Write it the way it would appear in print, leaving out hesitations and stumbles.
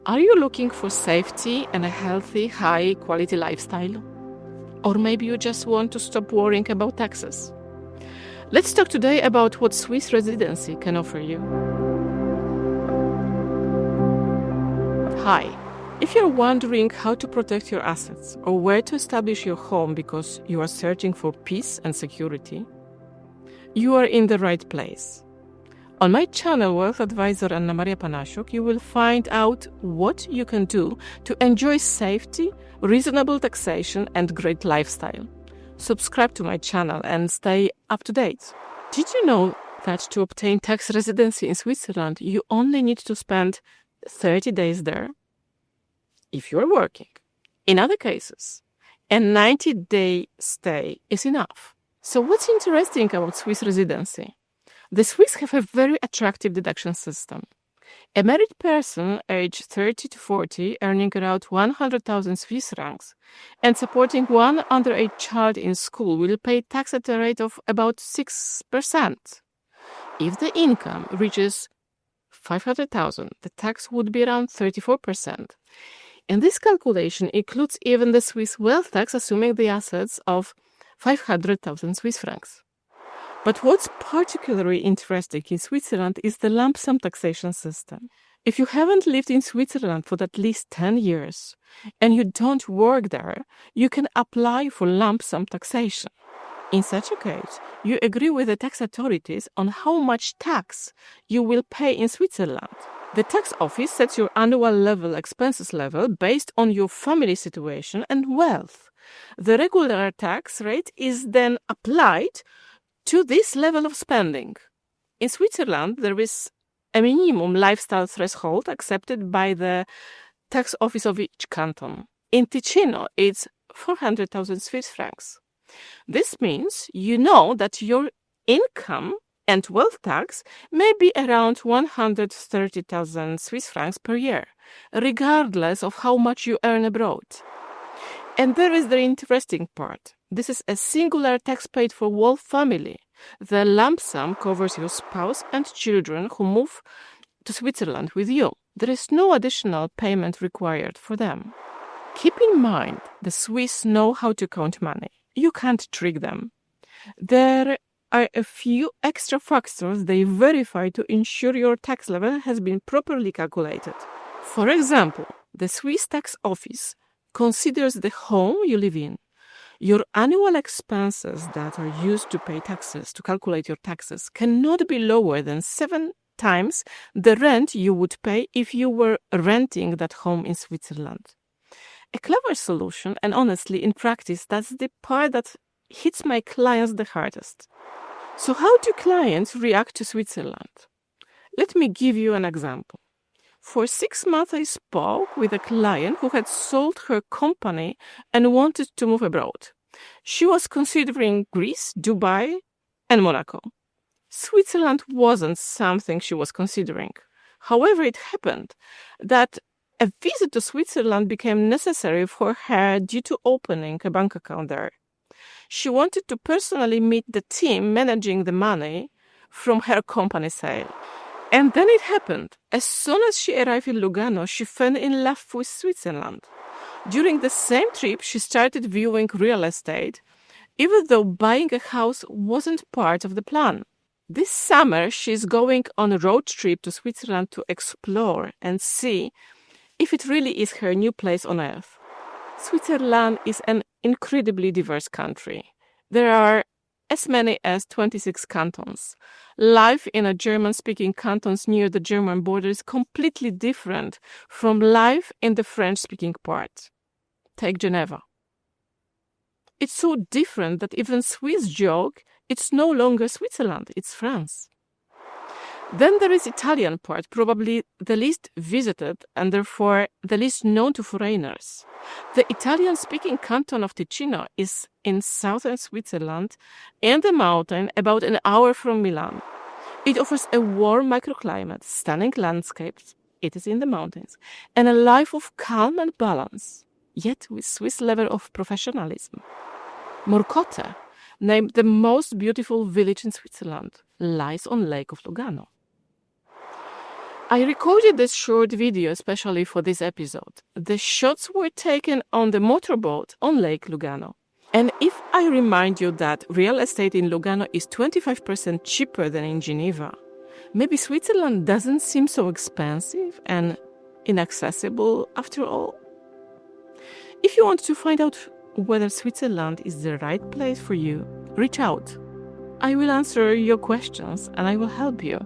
Are you looking for safety and a healthy, high-quality lifestyle? Or maybe you just want to stop worrying about taxes? Let's talk today about what Swiss residency can offer you. Hi. If you're wondering how to protect your assets or where to establish your home because you are searching for peace and security, you are in the right place. On my channel, Wealth Advisor Maria Panasiuk, you will find out what you can do to enjoy safety, reasonable taxation, and great lifestyle. Subscribe to my channel and stay up to date. Did you know that to obtain tax residency in Switzerland, you only need to spend 30 days there? If you are working. In other cases, a 90-day stay is enough. So what's interesting about Swiss residency? The Swiss have a very attractive deduction system. A married person aged 30 to 40 earning around 100,000 Swiss francs and supporting one underage child in school will pay tax at a rate of about 6%. If the income reaches 500,000, the tax would be around 34%. And this calculation includes even the Swiss wealth tax, assuming the assets of 500,000 Swiss francs. But what's particularly interesting in Switzerland is the lump sum taxation system. If you haven't lived in Switzerland for at least 10 years and you don't work there, you can apply for lump sum taxation. In such a case, you agree with the tax authorities on how much tax you will pay in Switzerland. The tax office sets your annual expenses level based on your family situation and wealth. The regular tax rate is then applied to this level of spending. In Switzerland, there is a minimum lifestyle threshold accepted by the tax office of each canton. In Ticino, it's 400,000 Swiss francs. This means you know that your income and wealth tax may be around 130,000 Swiss francs per year, regardless of how much you earn abroad. And there is the interesting part. This is a singular tax paid for whole family. The lump sum covers your spouse and children who move to Switzerland with you. There is no additional payment required for them. Keep in mind, the Swiss know how to count money. You can't trick them. There are a few extra factors they verify to ensure your tax level has been properly calculated. For example, the Swiss tax office considers the home you live in. Your annual expenses that are used to pay taxes, to calculate your taxes, cannot be lower than 7 times the rent you would pay if you were renting that home in Switzerland. A clever solution, and honestly, in practice, that's the part that hits my clients the hardest. So how do clients react to Switzerland? Let me give you an example. For 6 months, I spoke with a client who had sold her company and wanted to move abroad. She was considering Greece, Dubai, and Monaco. Switzerland wasn't something she was considering. However, it happened that a visit to Switzerland became necessary for her due to opening a bank account there. She wanted to personally meet the team managing the money from her company sale. And then it happened. As soon as she arrived in Lugano, she fell in love with Switzerland. During the same trip, she started viewing real estate, even though buying a house wasn't part of the plan. This summer, she's going on a road trip to Switzerland to explore and see if it really is her new place on earth. Switzerland is an incredibly diverse country. There are as many as 26 cantons. Life in a German-speaking cantons near the German border is completely different from life in the French-speaking part. Take Geneva. It's so different that even Swiss joke it's no longer Switzerland, it's France. Then there is Italian part, probably the least visited and therefore the least known to foreigners. The Italian-speaking canton of Ticino is in southern Switzerland in the mountain about an hour from Milan. It offers a warm microclimate, stunning landscapes, it is in the mountains, and a life of calm and balance, yet with Swiss level of professionalism. Morcote, named the most beautiful village in Switzerland, lies on Lake of Lugano. I recorded this short video especially for this episode. The shots were taken on the motorboat on Lake Lugano. And if I remind you that real estate in Lugano is 25% cheaper than in Geneva, maybe Switzerland doesn't seem so expensive and inaccessible after all. If you want to find out whether Switzerland is the right place for you, reach out. I will answer your questions and I will help you.